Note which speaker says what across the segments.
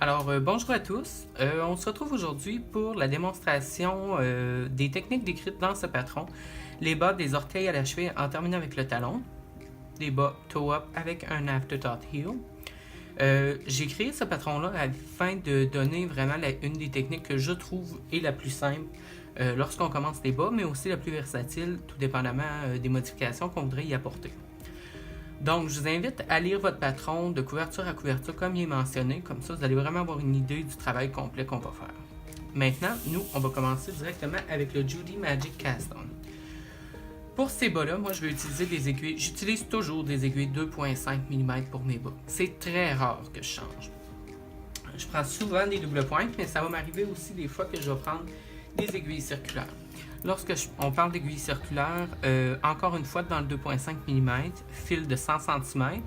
Speaker 1: Bonjour à tous. On se retrouve aujourd'hui pour la démonstration des techniques décrites dans ce patron. Les bas des orteils à la cheville en terminant avec le talon. Les bas toe-up avec un afterthought heel. J'ai créé ce patron-là afin de donner vraiment une des techniques que je trouve est la plus simple lorsqu'on commence les bas, mais aussi la plus versatile, tout dépendamment des modifications qu'on voudrait y apporter. Donc, je vous invite à lire votre patron de couverture à couverture comme il est mentionné. Comme ça, vous allez vraiment avoir une idée du travail complet qu'on va faire. Maintenant, nous, on va commencer directement avec le Judy Magic Cast-On. Pour ces bas-là, moi, je vais utiliser des aiguilles. J'utilise toujours des aiguilles 2,5 mm pour mes bas. C'est très rare que je change. Je prends souvent des doubles pointes, mais ça va m'arriver aussi des fois que je vais prendre des aiguilles circulaires. Lorsque on parle d'aiguilles circulaires, encore une fois, dans le 2,5 mm, fil de 100 cm,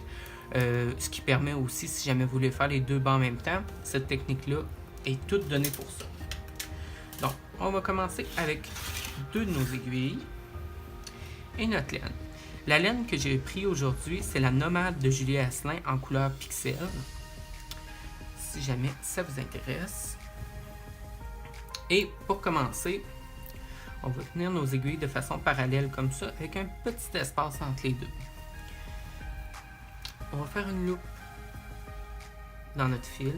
Speaker 1: ce qui permet aussi, si jamais vous voulez faire les deux bas en même temps, cette technique-là est toute donnée pour ça. Donc, on va commencer avec deux de nos aiguilles et notre laine. La laine que j'ai prise aujourd'hui, c'est la Nomade de Julie Asselin en couleur pixel. Si jamais ça vous intéresse. Et pour commencer, on va tenir nos aiguilles de façon parallèle comme ça, avec un petit espace entre les deux. On va faire une loupe dans notre fil.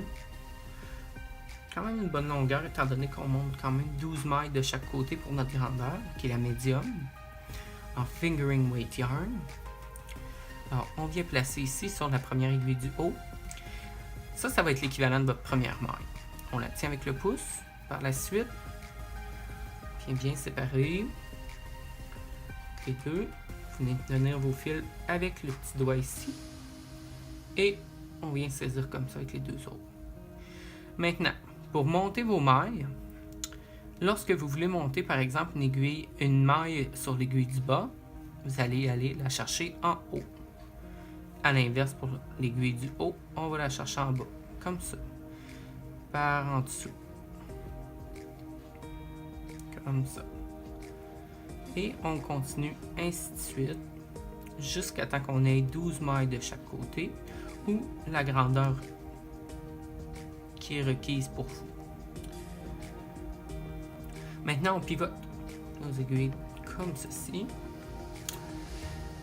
Speaker 1: Quand même une bonne longueur, étant donné qu'on monte quand même 12 mailles de chaque côté pour notre grandeur, qui est la médium, en fingering weight yarn. Alors, on vient placer ici sur la première aiguille du haut. Ça va être l'équivalent de votre première maille. On la tient avec le pouce. Par la suite, bien séparer les deux. Vous venez tenir vos fils avec le petit doigt ici. Et on vient saisir comme ça avec les deux autres. Maintenant, pour monter vos mailles, lorsque vous voulez monter par exemple une maille sur l'aiguille du bas, vous allez aller la chercher en haut. À l'inverse, pour l'aiguille du haut, on va la chercher en bas, comme ça. Par en dessous. Comme ça. Et on continue ainsi de suite jusqu'à temps qu'on ait 12 mailles de chaque côté ou la grandeur qui est requise pour vous. Maintenant, on pivote nos aiguilles comme ceci.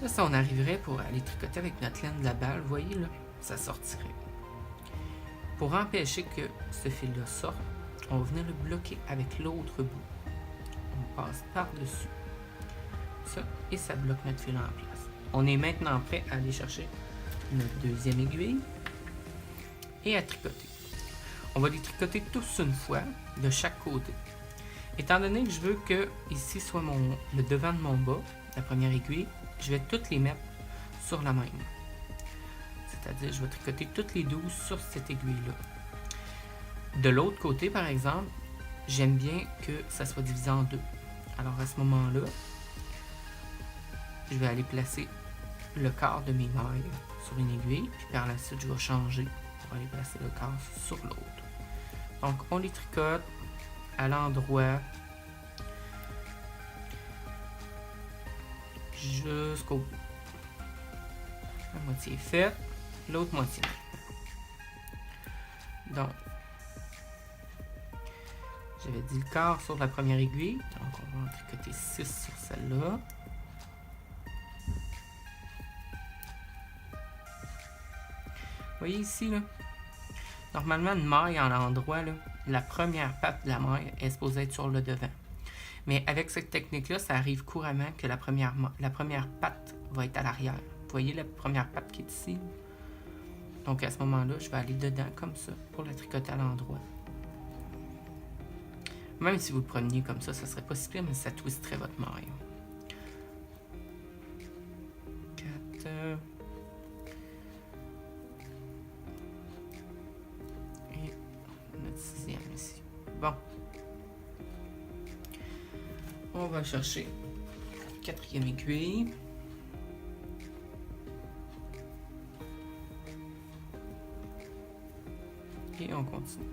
Speaker 1: Là, ça, on arriverait pour aller tricoter avec notre laine de la balle. Vous voyez, là, ça sortirait. Pour empêcher que ce fil-là sorte, on va venir le bloquer avec l'autre bout. On passe par-dessus ça et ça bloque notre fil en place. On est maintenant prêt à aller chercher notre deuxième aiguille et à tricoter. On va les tricoter tous une fois de chaque côté. Étant donné que je veux que ici soit le devant de mon bas, la première aiguille, je vais toutes les mettre sur la même. C'est-à-dire, je vais tricoter toutes les 12 sur cette aiguille-là. De l'autre côté, par exemple, j'aime bien que ça soit divisé en deux. Alors à ce moment-là, je vais aller placer le quart de mes mailles sur une aiguille, puis par la suite, je vais changer pour aller placer le quart sur l'autre. Donc, on les tricote à l'endroit jusqu'au bout. La moitié est faite, l'autre moitié. Donc, j'avais dit le quart sur la première aiguille, donc on va en tricoter 6 sur celle-là. Vous voyez ici, là, normalement une maille en endroit, là, la première patte de la maille est supposée être sur le devant. Mais avec cette technique-là, ça arrive couramment que la première patte va être à l'arrière. Vous voyez la première patte qui est ici? Donc à ce moment-là, je vais aller dedans comme ça pour la tricoter à l'endroit. Même si vous le preniez comme ça serait pas si pire, mais ça twisterait votre maille. 4. Et notre sixième ici. Bon. On va chercher la quatrième aiguille. Et on continue.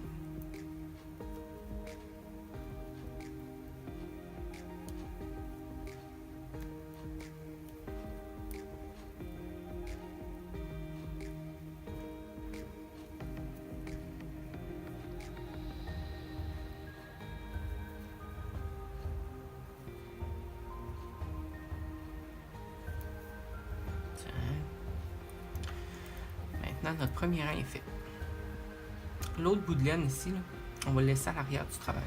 Speaker 1: maintenant, notre premier rang est fait. L'autre bout de laine ici, là, on va le laisser à l'arrière du travail.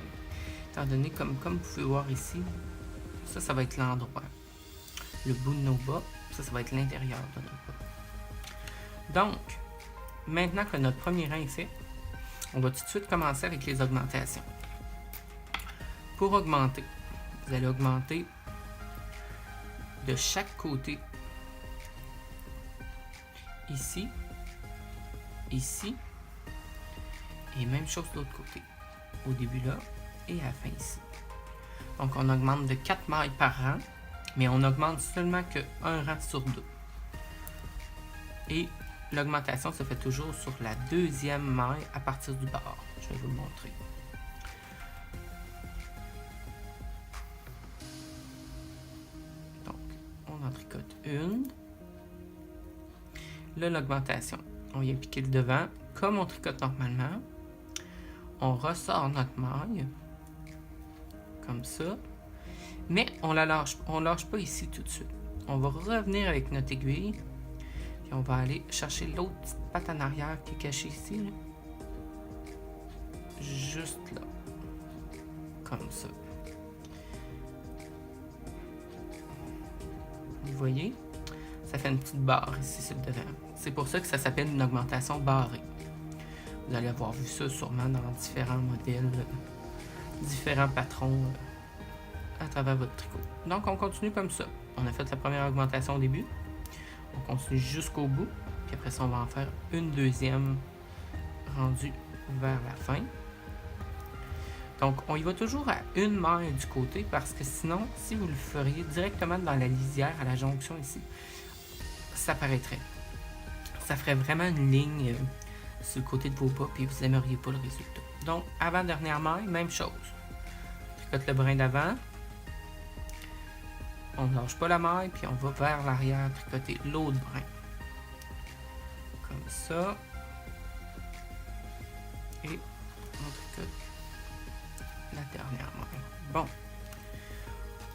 Speaker 1: Étant donné, comme vous pouvez voir ici, ça va être l'endroit. Le bout de nos bas, ça va être l'intérieur de nos bas. Donc, maintenant que notre premier rang est fait, on va tout de suite commencer avec les augmentations. Pour augmenter, vous allez augmenter de chaque côté. Ici, ici, et même chose de l'autre côté. Au début là, et à la fin ici. Donc on augmente de 4 mailles par rang, mais on augmente seulement que un rang sur 2. Et l'augmentation se fait toujours sur la deuxième maille à partir du bord. Je vais vous le montrer. Donc, on en tricote une. Là, l'augmentation. On vient piquer le devant. Comme on tricote normalement, on ressort notre maille. Comme ça. Mais on lâche pas ici tout de suite. On va revenir avec notre aiguille. Puis on va aller chercher l'autre petite patte en arrière qui est cachée ici. Là. Juste là. Comme ça. Vous voyez? Ça fait une petite barre ici sur le devant. C'est pour ça que ça s'appelle une augmentation barrée. Vous allez avoir vu ça sûrement dans différents modèles, différents patrons à travers votre tricot. Donc on continue comme ça. On a fait la première augmentation au début. On continue jusqu'au bout. Puis après ça, on va en faire une deuxième rendue vers la fin. Donc on y va toujours à une maille du côté parce que sinon, si vous le feriez directement dans la lisière à la jonction ici, ça paraîtrait. Ça ferait vraiment une ligne sur le côté de vos pas puis vous n'aimeriez pas le résultat. Donc avant-dernière maille, même chose. On tricote le brin d'avant. On ne lâche pas la maille, puis on va vers l'arrière tricoter l'autre brin. Comme ça. Et on tricote la dernière maille. Bon.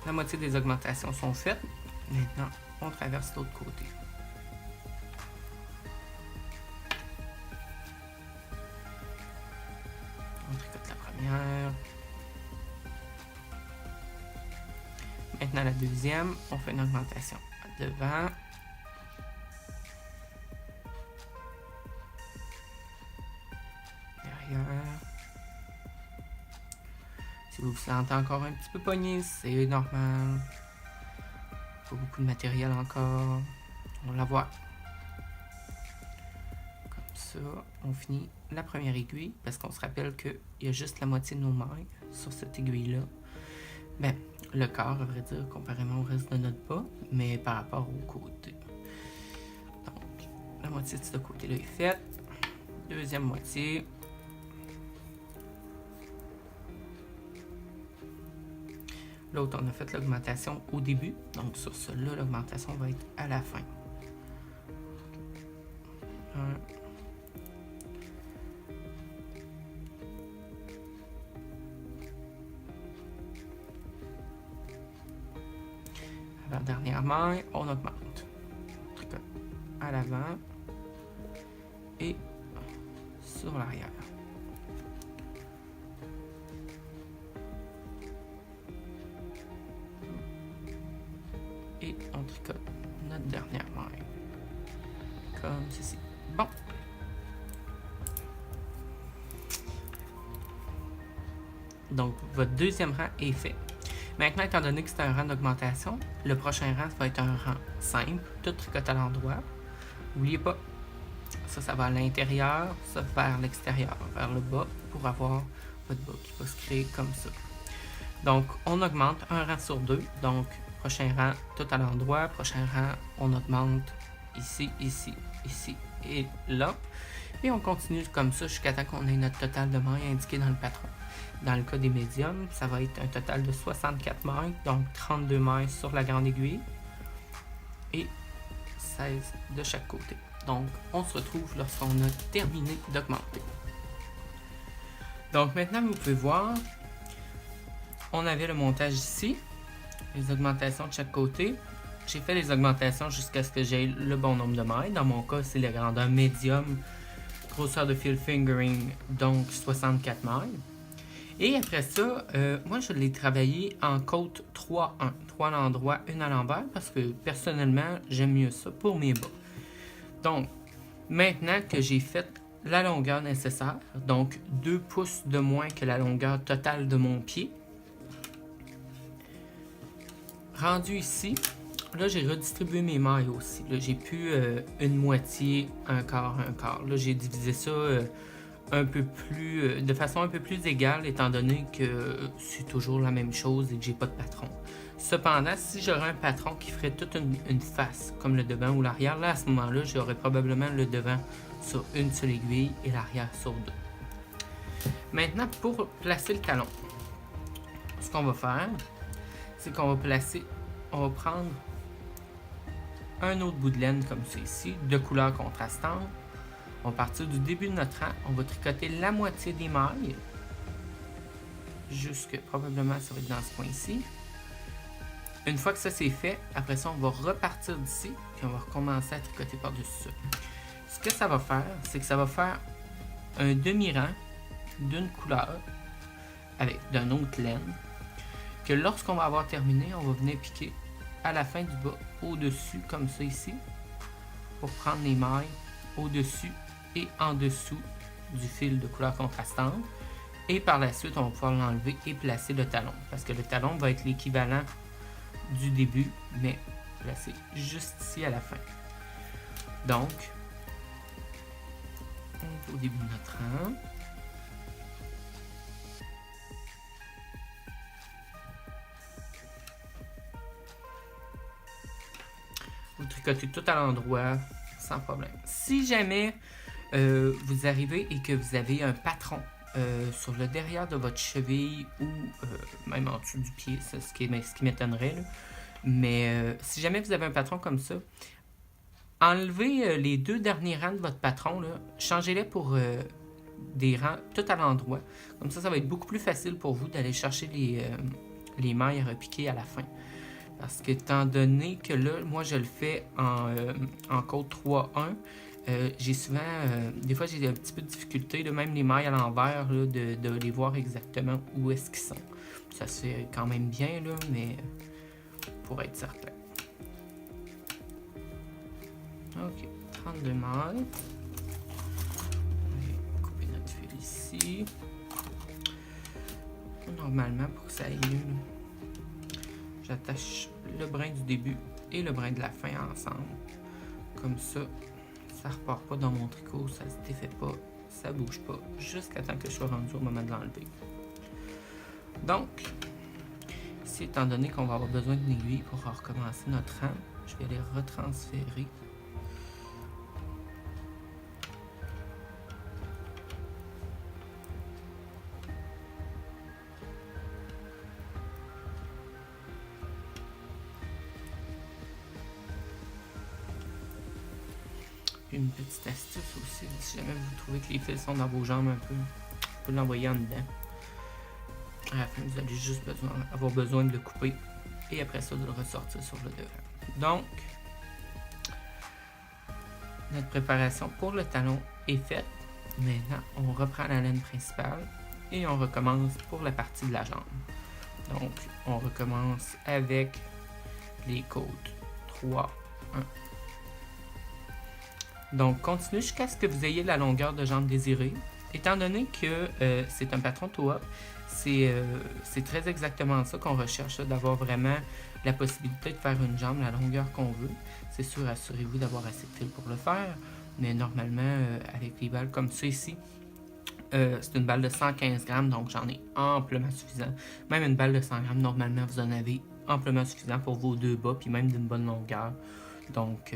Speaker 1: La moitié des augmentations sont faites. Maintenant, on traverse l'autre côté. On tricote la première. Maintenant, la deuxième, on fait une augmentation devant. Derrière. Si vous vous sentez encore un petit peu pogné, c'est normal. Pas beaucoup de matériel encore. On la voit. Comme ça, on finit la première aiguille parce qu'on se rappelle qu'il y a juste la moitié de nos mailles sur cette aiguille-là. Ben, le quart, à vrai dire, comparément au reste de notre bas, mais par rapport au côté. Donc, la moitié de ce côté-là est faite. Deuxième moitié. L'autre, on a fait l'augmentation au début. Donc, sur celui-là, l'augmentation va être à la fin. La dernière maille, on augmente. On tricote à l'avant et sur l'arrière. Et on tricote notre dernière maille. Comme ceci. Bon. Donc, votre deuxième rang est fait. Maintenant, étant donné que c'est un rang d'augmentation, le prochain rang, ça va être un rang simple, tout tricoté à l'endroit. N'oubliez pas, ça va à l'intérieur, ça vers l'extérieur, vers le bas, pour avoir votre bas qui va se créer comme ça. Donc, on augmente un rang sur 2. Donc, prochain rang, tout à l'endroit. Prochain rang, on augmente ici, ici, ici et là. Et on continue comme ça jusqu'à temps qu'on ait notre total de mailles indiqué dans le patron. Dans le cas des médiums, ça va être un total de 64 mailles, donc 32 mailles sur la grande aiguille et 16 de chaque côté. Donc, on se retrouve lorsqu'on a terminé d'augmenter. Donc, maintenant, vous pouvez voir, on avait le montage ici, les augmentations de chaque côté. j'ai fait les augmentations jusqu'à ce que j'ai le bon nombre de mailles. Dans mon cas, c'est la grandeur médium, grosseur de fil fingering, donc 64 mailles. Et après ça, moi je l'ai travaillé en côte 3-1, 3 à l'endroit, 1 à l'envers, parce que personnellement, j'aime mieux ça pour mes bas. Donc, maintenant que j'ai fait la longueur nécessaire, donc 2 pouces de moins que la longueur totale de mon pied, rendu ici, là j'ai redistribué mes mailles aussi. Là j'ai plus une moitié, un quart, un quart. Là j'ai divisé ça un peu plus, de façon un peu plus égale, étant donné que c'est toujours la même chose et que j'ai pas de patron. Cependant, si j'aurais un patron qui ferait toute une face, comme le devant ou l'arrière, là à ce moment-là, j'aurais probablement le devant sur une seule aiguille et l'arrière sur deux. Maintenant, pour placer le talon, ce qu'on va faire, c'est qu'on va prendre un autre bout de laine comme ça ici, de couleur contrastante. On va partir du début de notre rang, on va tricoter la moitié des mailles, jusque probablement ça va être dans ce coin ici. Une fois que ça c'est fait, après ça on va repartir d'ici, puis on va recommencer à tricoter par-dessus ça. Ce que ça va faire, c'est que ça va faire un demi-rang d'une couleur, avec d'une autre laine, que lorsqu'on va avoir terminé, on va venir piquer à la fin du bas, au-dessus, comme ça ici, pour prendre les mailles au-dessus et en dessous du fil de couleur contrastante. Et par la suite, on va pouvoir l'enlever et placer le talon. Parce que le talon va être l'équivalent du début, mais placé juste ici à la fin. Donc, on est au début de notre rang. Vous tricotez tout à l'endroit, sans problème. Si jamais vous arrivez et que vous avez un patron sur le derrière de votre cheville ou même en dessous du pied, c'est ce qui m'étonnerait, là. Mais si jamais vous avez un patron comme ça, enlevez les 2 derniers rangs de votre patron, changez-les pour des rangs tout à l'endroit. Comme ça va être beaucoup plus facile pour vous d'aller chercher les mailles à repiquer à la fin. Parce qu'étant donné que là, moi je le fais en côte 3-1, j'ai souvent, des fois j'ai un petit peu de difficulté, là, même les mailles à l'envers, là, de les voir exactement où est-ce qu'ils sont. Ça se fait quand même bien, là, mais pour être certain. Ok, 32 mailles. On va couper notre fil ici. Normalement, pour que ça aille mieux, j'attache le brin du début et le brin de la fin ensemble. Comme ça, ça repart pas dans mon tricot, ça se défait pas, ça bouge pas, jusqu'à temps que je sois rendu au moment de l'enlever. Donc, ici, étant donné qu'on va avoir besoin d'une aiguille pour recommencer notre rang, je vais les retransférer. Une petite astuce aussi, si jamais vous trouvez que les fils sont dans vos jambes un peu, vous pouvez l'envoyer en dedans. À la fin, vous allez juste avoir besoin de le couper et après ça de le ressortir sur le devant. Donc, notre préparation pour le talon est faite. Maintenant, on reprend la laine principale et on recommence pour la partie de la jambe. Donc, on recommence avec les côtes 3, 1. Donc, continuez jusqu'à ce que vous ayez la longueur de jambe désirée. Étant donné que c'est un patron toe-up, c'est très exactement ça qu'on recherche, d'avoir vraiment la possibilité de faire une jambe la longueur qu'on veut. C'est sûr, assurez-vous d'avoir assez de fil pour le faire, mais normalement, avec les balles comme ça ici, c'est une balle de 115 grammes, donc j'en ai amplement suffisant. Même une balle de 100 grammes, normalement, vous en avez amplement suffisant pour vos 2 bas, puis même d'une bonne longueur. Donc,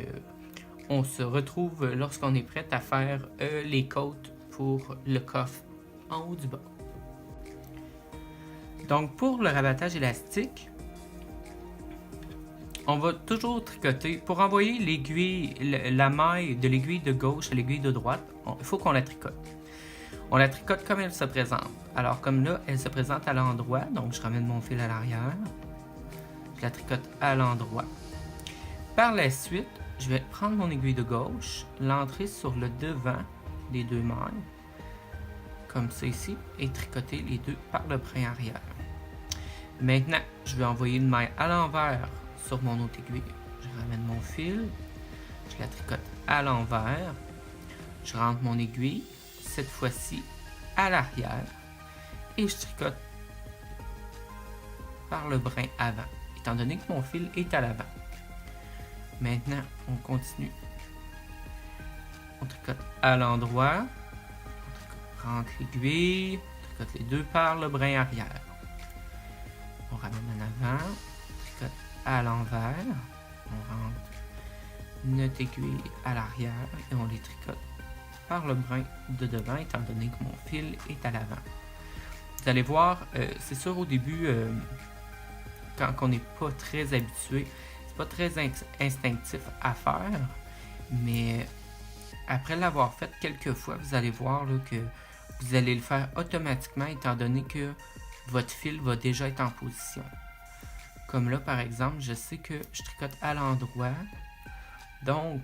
Speaker 1: on se retrouve lorsqu'on est prêt à faire les côtes pour le coffre en haut du bas. Donc pour le rabattage élastique, on va toujours tricoter. Pour envoyer l'aiguille, la maille de l'aiguille de gauche à l'aiguille de droite, il faut qu'on la tricote. On la tricote comme elle se présente. Alors comme là, elle se présente à l'endroit, donc je ramène mon fil à l'arrière. Je la tricote à l'endroit. Par la suite, je vais prendre mon aiguille de gauche, l'entrer sur le devant des deux mailles, comme ça ici, et tricoter les deux par le brin arrière. Maintenant, je vais envoyer une maille à l'envers sur mon autre aiguille. Je ramène mon fil, je la tricote à l'envers, je rentre mon aiguille, cette fois-ci à l'arrière, et je tricote par le brin avant, étant donné que mon fil est à l'avant. Maintenant, on continue. On tricote à l'endroit, on rentre l'aiguille, on tricote les deux par le brin arrière. On ramène en avant, on tricote à l'envers, on rentre notre aiguille à l'arrière et on les tricote par le brin de devant, étant donné que mon fil est à l'avant. Vous allez voir, c'est sûr au début, quand on n'est pas très habitué, c'est pas très instinctif à faire, mais après l'avoir fait quelques fois, vous allez voir là, que vous allez le faire automatiquement, étant donné que votre fil va déjà être en position. Comme là, par exemple, je sais que je tricote à l'endroit, donc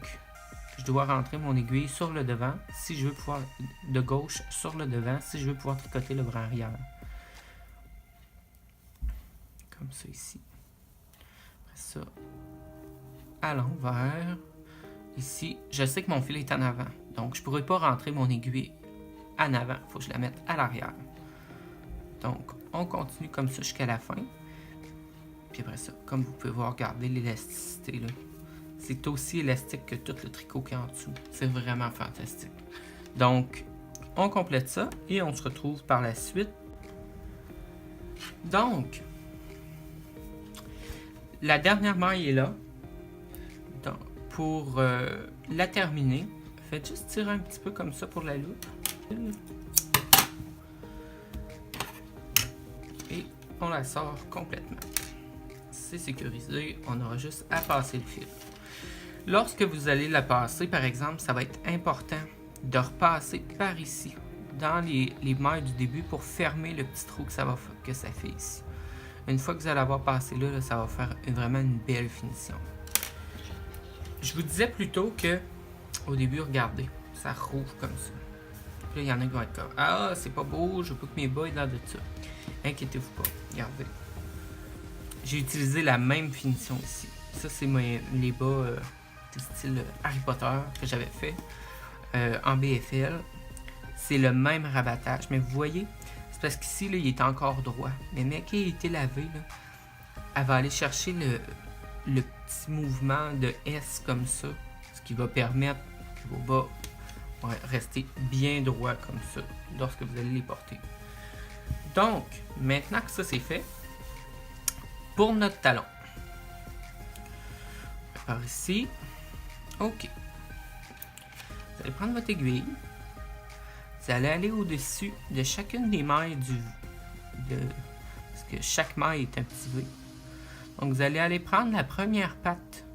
Speaker 1: je dois rentrer mon aiguille sur le devant, si je veux pouvoir, de gauche sur le devant, si je veux pouvoir tricoter le brin arrière. Comme ça ici. Après ça, à l'envers. Ici, je sais que mon fil est en avant, donc je ne pourrais pas rentrer mon aiguille en avant, il faut que je la mette à l'arrière. Donc, on continue comme ça jusqu'à la fin. Puis après ça, comme vous pouvez voir, regardez l'élasticité là. C'est aussi élastique que tout le tricot qui est en dessous. C'est vraiment fantastique. Donc, on complète ça et on se retrouve par la suite. Donc, la dernière maille est là. Donc, pour la terminer, faites juste tirer un petit peu comme ça pour la loupe. Et on la sort complètement. C'est sécurisé, on aura juste à passer le fil. Lorsque vous allez la passer, par exemple, ça va être important de repasser par ici, dans les mailles du début pour fermer le petit trou que ça fait ici. Une fois que vous allez avoir passé là, ça va faire vraiment une belle finition. Je vous disais plutôt que au début, regardez, ça rouvre comme ça. Puis là, il y en a qui vont être comme « Ah, c'est pas beau, je veux pas que mes bas aient l'air de ça. » Inquiétez-vous pas, regardez. J'ai utilisé la même finition ici. Ça, c'est les bas du style Harry Potter que j'avais fait en BFL. C'est le même rabattage, mais vous voyez, c'est parce qu'ici, là, il est encore droit. Mais quand il a été lavé, là, elle va aller chercher le petit mouvement de S comme ça, ce qui va permettre que vos bas vont rester bien droits comme ça lorsque vous allez les porter. Donc, maintenant que ça c'est fait, pour notre talon, par ici, ok. Vous allez prendre votre aiguille, vous allez aller au-dessus de chacune des mailles parce que chaque maille est un petit V. Donc vous allez aller prendre la première patte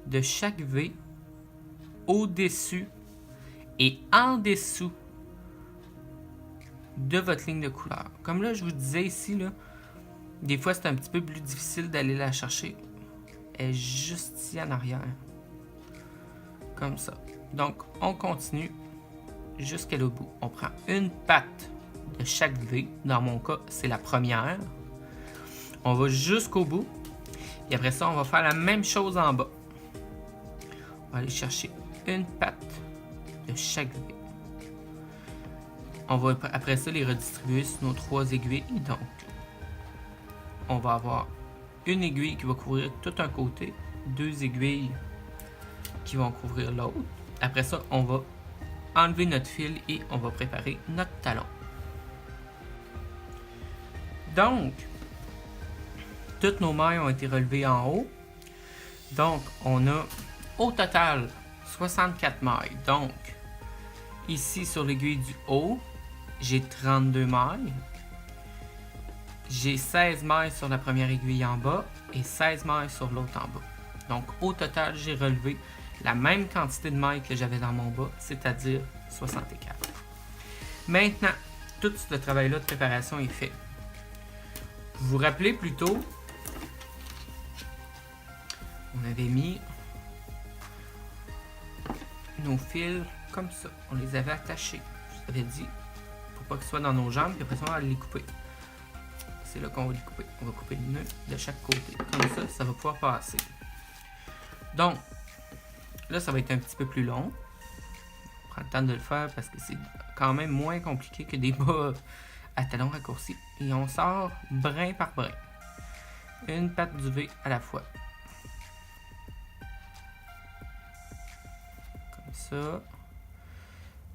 Speaker 1: de chaque V au-dessus et en dessous de votre ligne de couleur. Comme là, je vous disais ici, là, des fois c'est un petit peu plus difficile d'aller la chercher. Elle est juste ici en arrière. Comme ça. Donc, on continue jusqu'à le bout. On prend une patte de chaque V. Dans mon cas, c'est la première. On va jusqu'au bout. Et après ça, on va faire la même chose en bas. On va aller chercher une patte de chaque V. On va après ça les redistribuer sur nos 3 aiguilles. Donc, on va avoir une aiguille qui va couvrir tout un côté, 2 aiguilles qui vont couvrir l'autre. Après ça, on va enlever notre fil et on va préparer notre talon. Donc, toutes nos mailles ont été relevées en haut. Donc, on a au total 64 mailles. Donc, ici sur l'aiguille du haut, j'ai 32 mailles. J'ai 16 mailles sur la première aiguille en bas et 16 mailles sur l'autre en bas. Donc, au total, j'ai relevé la même quantité de mailles que j'avais dans mon bas, c'est-à-dire 64. Maintenant, tout ce travail-là de préparation est fait. Vous vous rappelez plutôt, on avait mis nos fils comme ça. On les avait attachés. Je vous avais dit, pour pas qu'ils soient dans nos jambes, puis après ça, on va les couper. C'est là qu'on va les couper. On va couper le nœud de chaque côté. Comme ça, ça va pouvoir passer. Donc, là, ça va être un petit peu plus long. On prend le temps de le faire parce que c'est quand même moins compliqué que des bas à talons raccourcis. Et on sort brin par brin. Une patte du V à la fois. Comme ça.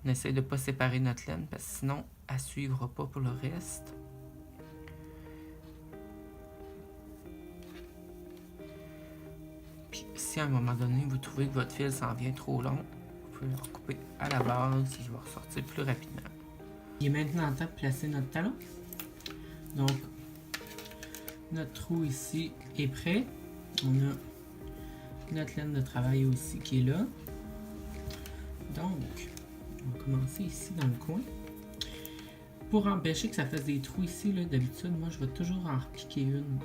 Speaker 1: On essaie de ne pas séparer notre laine parce que sinon, elle ne suivra pas pour le reste. Puis si à un moment donné, vous trouvez que votre fil s'en vient trop long, vous pouvez le recouper à la base et il va ressortir plus rapidement. Il est maintenant temps de placer notre talon. Donc, notre trou ici est prêt. On a notre laine de travail aussi qui est là. Donc, on va commencer ici dans le coin. Pour empêcher que ça fasse des trous ici, d'habitude, moi je vais toujours en repiquer une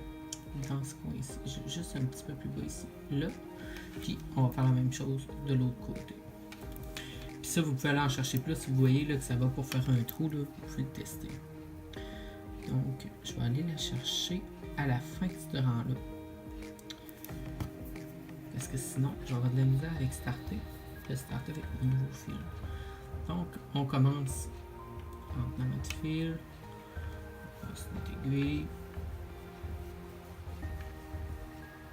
Speaker 1: dans ce coin ici. Juste un petit peu plus bas ici. Là. Puis on va faire la même chose de l'autre côté. Puis ça, vous pouvez aller en chercher plus si vous voyez là, que ça va pour faire un trou. Là, vous pouvez le tester. Donc, je vais aller la chercher à la fin de ce rang-là. Parce que sinon, j'aurai de la misère avec starter. Je vais starter avec mon nouveau fil. Donc, on commence en tenant notre fil. On passe notre aiguille.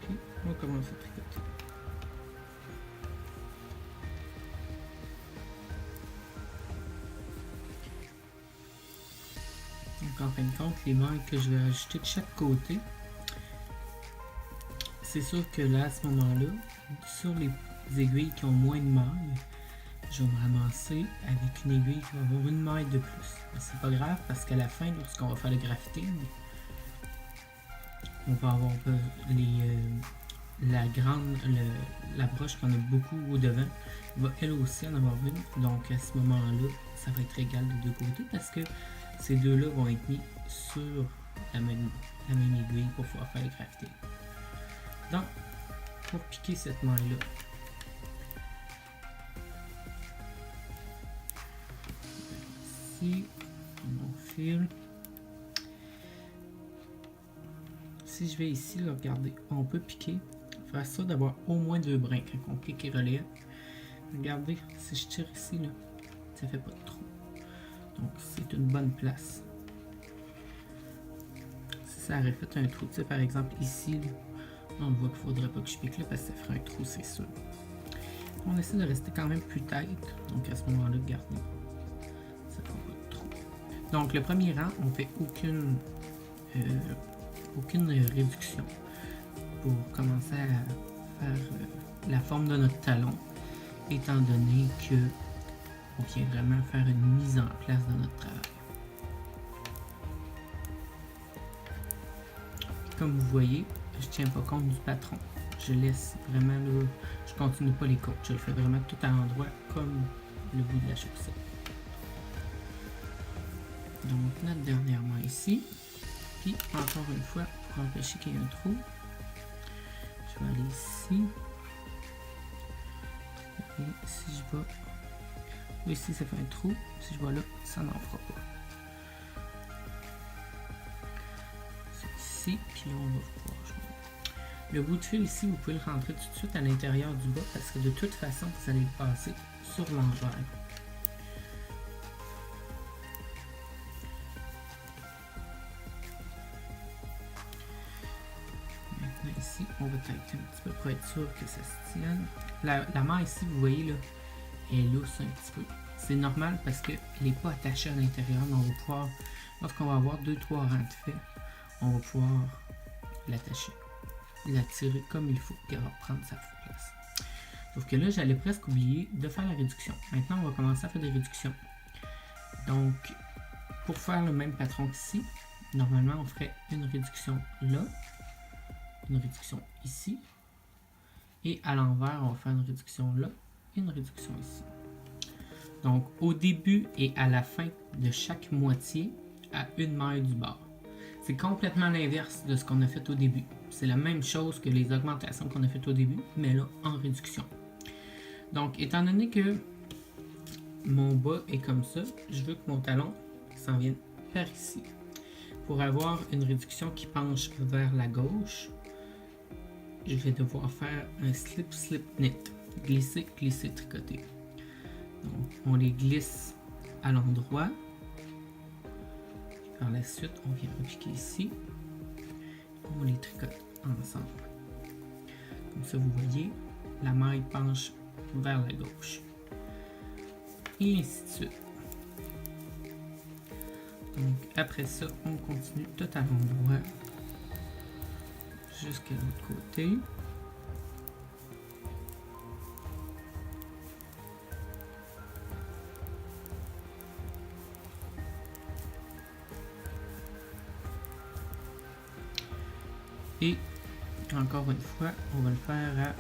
Speaker 1: Puis, on commence à tricoter. Donc, en fin de compte, les mailles que je vais ajouter de chaque côté, c'est sûr que là, à ce moment-là, sur les aiguilles qui ont moins de mailles, je vais me ramasser avec une aiguille qui va avoir une maille de plus. Mais c'est pas grave parce qu'à la fin, lorsqu'on va faire le grafting, on va avoir la broche qu'on a beaucoup au devant va elle aussi en avoir une. Donc à ce moment-là, ça va être égal des deux côtés parce que ces deux-là vont être mis sur la même aiguille pour pouvoir faire le grafting. Donc, pour piquer cette maille-là, ici, mon fil. Si je vais ici, là, regardez, on peut piquer. Faire ça d'avoir au moins deux brins quand on pique et relève. Regardez, si je tire ici, là, ça fait pas de trou. Donc, c'est une bonne place. Si ça aurait fait un trou, tu sais, par exemple, ici, là, on voit qu'il faudrait pas que je pique là parce que ça ferait un trou, c'est sûr. On essaie de rester quand même plus tight. Donc, à ce moment-là, regardez. Ça fait pas de trou. Donc, le premier rang, on fait aucune réduction pour commencer à faire la forme de notre talon, étant donné que on vient vraiment faire une mise en place de notre travail. Comme vous voyez, je tiens pas compte du patron. Je laisse vraiment là, je continue pas les côtes, je le fais vraiment tout à l'endroit comme le bout de la chaussette. Donc notre dernière main ici, puis encore une fois, pour empêcher qu'il y ait un trou, je vais aller ici, et si je vais, ici ça fait un trou, si je vais là, ça n'en fera pas. Ici, puis là on va pouvoir jouer. Le bout de fil ici, vous pouvez le rentrer tout de suite à l'intérieur du bas parce que de toute façon, vous allez le passer sur l'envers. Maintenant ici, on va tighter un petit peu pour être sûr que ça se tienne. La main ici, vous voyez là, elle est lousse un petit peu. C'est normal parce qu'elle n'est pas attachée à l'intérieur, mais on va pouvoir, lorsqu'on va avoir 2-3 rangs de fait, on va pouvoir l'attacher, la tirer comme il faut, qu'elle va prendre sa place. Sauf que là, j'allais presque oublier de faire la réduction. Maintenant, on va commencer à faire des réductions. Donc, pour faire le même patron qu'ici, normalement, on ferait une réduction là, une réduction ici, et à l'envers, on va faire une réduction là, et une réduction ici. Donc, au début et à la fin de chaque moitié, à une maille du bord. C'est complètement l'inverse de ce qu'on a fait au début. C'est la même chose que les augmentations qu'on a faites au début, mais là, en réduction. Donc, étant donné que mon bas est comme ça, je veux que mon talon s'en vienne par ici. Pour avoir une réduction qui penche vers la gauche, je vais devoir faire un slip, slip, knit. Glisser, glisser, tricoter. Donc, on les glisse à l'endroit. Par la suite, on vient repiquer ici. On les tricote ensemble. Comme ça, vous voyez, la maille penche vers la gauche. Et ainsi de suite. Donc, après ça, on continue tout à l'endroit jusqu'à l'autre côté. Et encore une fois, on va le faire à...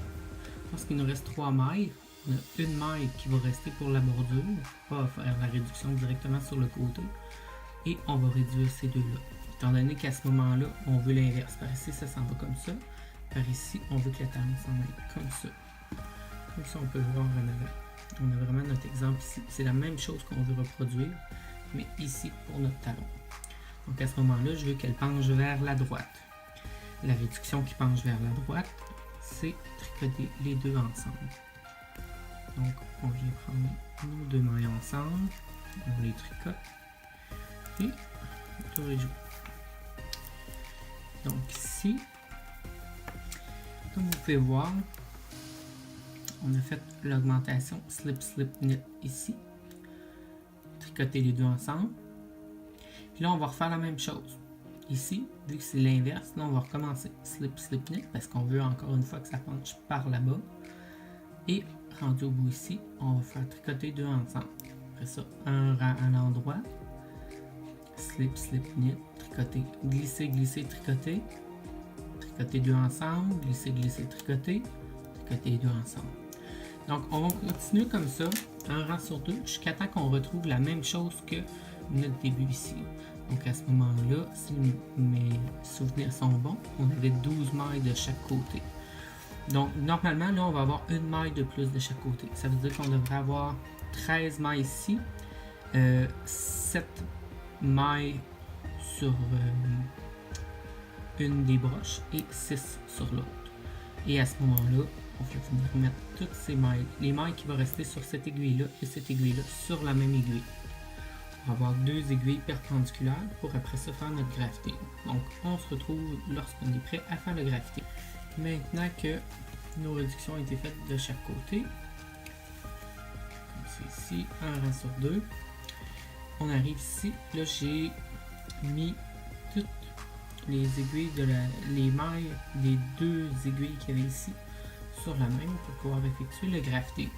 Speaker 1: Parce qu'il nous reste 3 mailles. On a une maille qui va rester pour la bordure. On va faire la réduction directement sur le côté. Et on va réduire ces deux-là. Étant donné qu'à ce moment-là, on veut l'inverse. Par ici, ça s'en va comme ça. Par ici, on veut que le talon s'en aille comme ça. Comme ça, on peut le voir en avant. On a vraiment notre exemple ici. C'est la même chose qu'on veut reproduire, mais ici pour notre talon. Donc à ce moment-là, je veux qu'elle penche vers la droite. La réduction qui penche vers la droite, c'est tricoter les deux ensemble. Donc on vient prendre nos deux mailles ensemble, on les tricote et on réjoue. Donc ici, comme vous pouvez voir, on a fait l'augmentation slip slip knit ici, tricoter les deux ensemble. Puis là on va refaire la même chose. Ici, vu que c'est l'inverse, là on va recommencer slip slip knit parce qu'on veut encore une fois que ça penche par là-bas. Et rendu au bout ici, on va faire tricoter deux ensemble. Après ça, un rang à l'endroit, slip slip knit, tricoter, glisser glisser, tricoter, tricoter deux ensemble, glisser glisser, tricoter, tricoter les deux ensemble. Donc on va continuer comme ça, un rang sur deux, jusqu'à temps qu'on retrouve la même chose que notre début ici. Donc à ce moment-là, si mes souvenirs sont bons, on avait 12 mailles de chaque côté. Donc normalement, là, on va avoir une maille de plus de chaque côté. Ça veut dire qu'on devrait avoir 13 mailles ici, 7 mailles sur une des broches et 6 sur l'autre. Et à ce moment-là, on va venir mettre toutes ces mailles, les mailles qui vont rester sur cette aiguille-là et cette aiguille-là sur la même aiguille. On va avoir deux aiguilles perpendiculaires pour après ça faire notre grafting. Donc on se retrouve lorsqu'on est prêt à faire le grafting. Maintenant que nos réductions ont été faites de chaque côté, comme c'est ici, un rang sur deux, on arrive ici. Là j'ai mis toutes les aiguilles les mailles des deux aiguilles qu'il y avait ici sur la même pour pouvoir effectuer le grafting.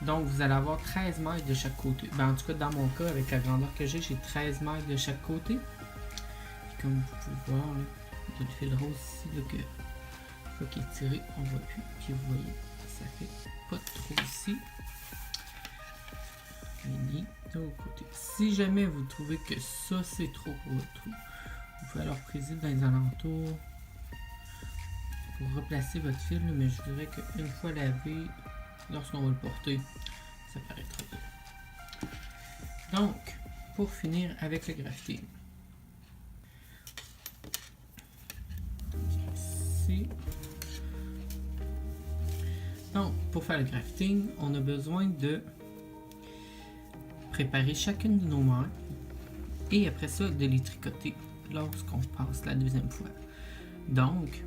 Speaker 1: Donc vous allez avoir 13 mailles de chaque côté. Ben, en tout cas dans mon cas, avec la grandeur que j'ai 13 mailles de chaque côté. Puis comme vous pouvez voir, là, il y a le fil rose ici là, que une fois qu'il est tiré, on ne voit plus. Puis vous voyez, ça fait pas trop ici. Fini de l'autre côté. Si jamais vous trouvez que ça c'est trop pour votre trou, vous pouvez alors priser dans les alentours pour replacer votre fil, mais je dirais qu'une fois lavé, lorsqu'on va le porter, ça paraîtra bien. Donc, pour finir avec le grafting. Ici. Donc, pour faire le grafting, on a besoin de préparer chacune de nos mailles et après ça, de les tricoter lorsqu'on passe la deuxième fois. Donc,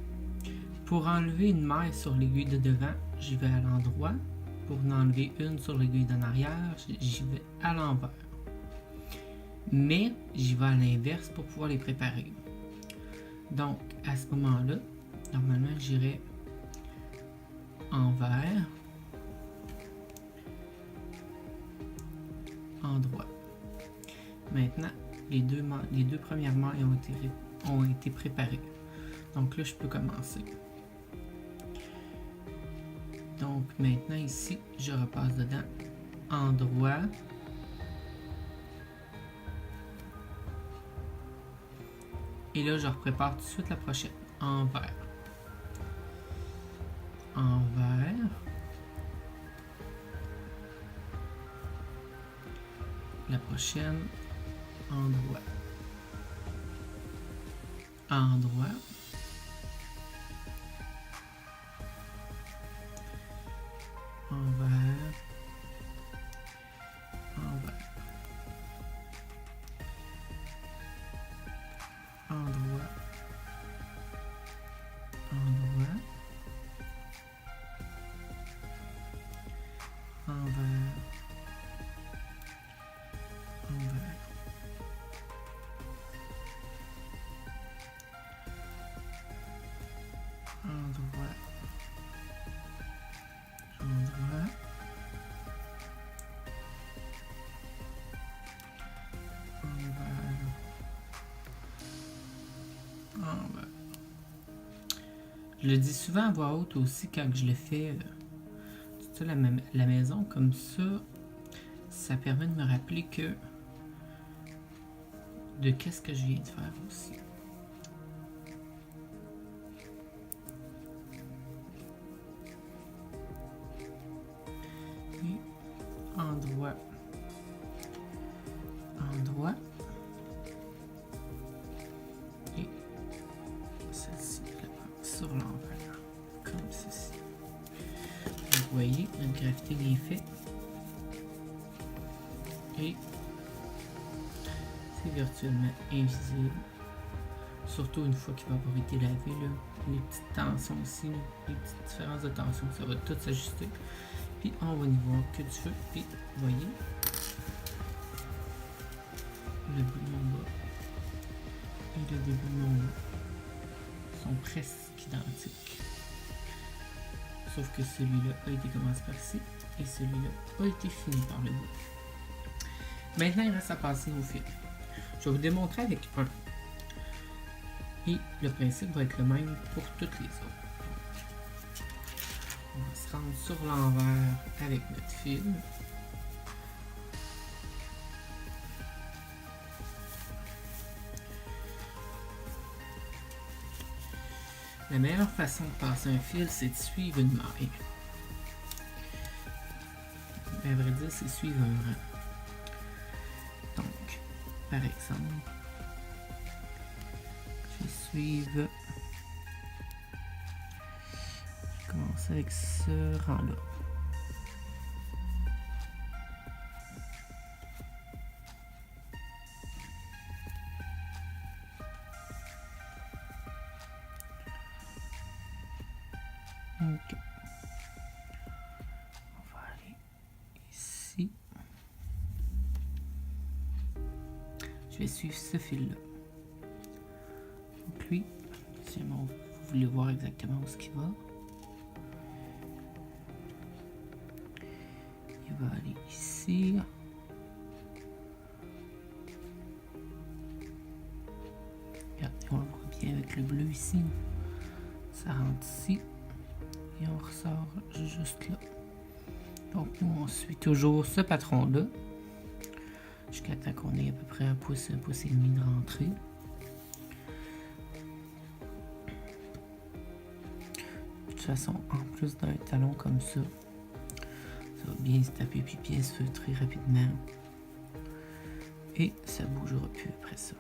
Speaker 1: pour enlever une maille sur l'aiguille de devant, j'y vais à l'endroit. Pour en enlever une sur l'aiguille d'en arrière, j'y vais à l'envers. Mais j'y vais à l'inverse pour pouvoir les préparer. Donc, à ce moment-là, normalement, j'irai envers, endroit. Maintenant, les deux premières mailles ont été préparées. Donc là, je peux commencer. Donc maintenant ici, je repasse dedans, endroit, et là je prépare tout de suite la prochaine. en vert. En vert. La prochaine, en droit. En droit. En vert. En vert. En droit. En droit. En vert. En vert. En droit. En droit. En vert. En vert. Je le dis souvent à voix haute aussi quand je le fais la maison comme ça permet de me rappeler de qu'est-ce que je viens de faire aussi. Et en droit. En droit. Et celle-ci, sur l'envers. Comme ceci. Vous voyez, notre graffiting est fait. Et c'est virtuellement invisible. Surtout une fois qu'il va avoir été lavé. Là. Les petites tensions ici, là, les petites différences de tension, ça va tout s'ajuster. Puis on va n'y voir que du feu. Puis vous voyez, le bout de mon bas et le début de mon bas sont presque identiques. Sauf que celui-là a été commencé par ici et celui-là a été fini par le bout. Maintenant, il reste à passer au fil. Je vais vous démontrer avec un. Et le principe va être le même pour toutes les autres. On va se rendre sur l'envers avec notre fil. La meilleure façon de passer un fil, c'est de suivre une maille. Mais à vrai dire, c'est suivre un rang. Donc, par exemple, je vais suivre. Je commence avec ce rang-là. Ok. On va aller ici. Je vais suivre ce fil-là. Donc lui, si vous voulez voir exactement où ce qu'il va, il va aller ici. Regardez, on le voit bien avec le bleu ici. Ça rentre ici. Et on ressort juste là. Donc nous on suit toujours ce patron là jusqu'à temps qu'on ait à peu près un pouce et demi de rentrée. De toute façon, en plus d'un talon comme ça va bien se taper puis bien se feutrer rapidement. Et ça bougera plus après ça.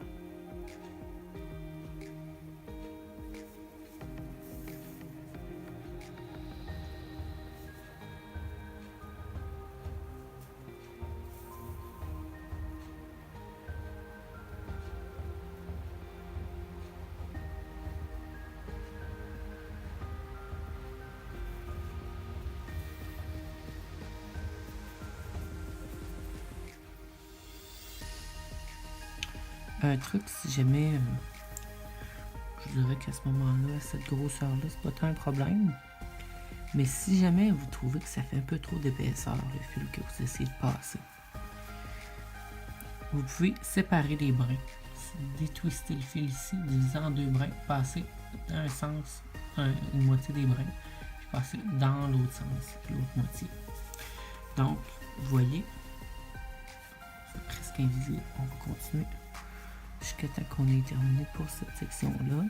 Speaker 1: Un truc, si jamais, je dirais qu'à ce moment-là, à cette grosseur-là, c'est pas tant un problème. Mais si jamais vous trouvez que ça fait un peu trop d'épaisseur, le fil que vous essayez de passer, vous pouvez séparer les brins. Détwister le fil ici, diviser en deux brins, passer dans un sens, une moitié des brins, puis passer dans l'autre sens, l'autre moitié. Donc, vous voyez, c'est presque invisible. On va continuer jusqu'à temps qu'on ait terminé pour cette section-là.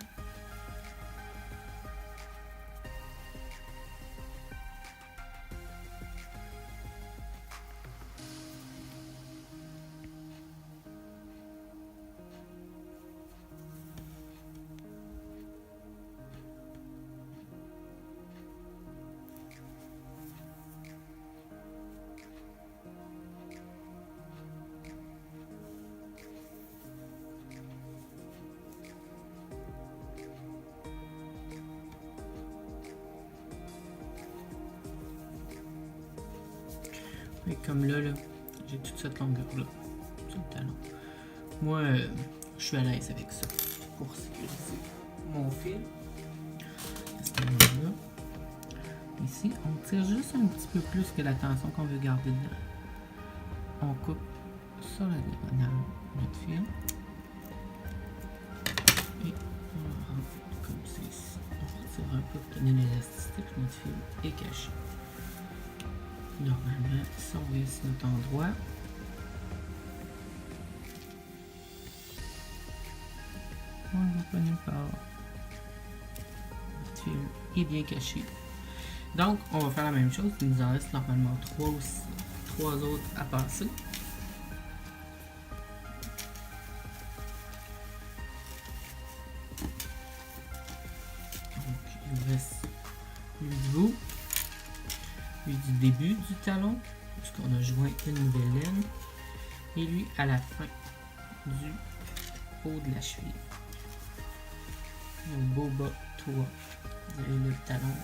Speaker 1: Et comme là, j'ai toute cette longueur-là sur le talon. Moi, je suis à l'aise avec ça pour sécuriser mon fil. Là. Ici, on tire juste un petit peu plus que la tension qu'on veut garder dedans. On coupe sur la diagonale notre fil. Et on rentre comme ça ici. On retire un peu pour donner l'élasticité, puis notre fil est caché. Normalement, si on vient ici notre endroit, on ne va pas nulle part. Notre fil est bien caché. Donc, on va faire la même chose. Il nous en reste normalement trois autres à passer. Donc, il nous reste lui du bout, lui du début du talon, puisqu'on a joint une nouvelle laine, et lui à la fin du haut de la cheville. Un beau bas, toi, vous avez le talon.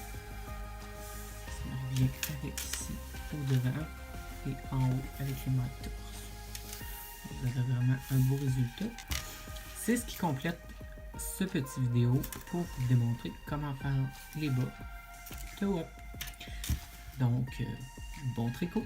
Speaker 1: Ça revient avec ici au devant et en haut avec les mailles de torse. Vous avez vraiment un beau résultat. C'est ce qui complète ce petit vidéo pour vous démontrer comment faire les bas toe up. Donc, bon tricot!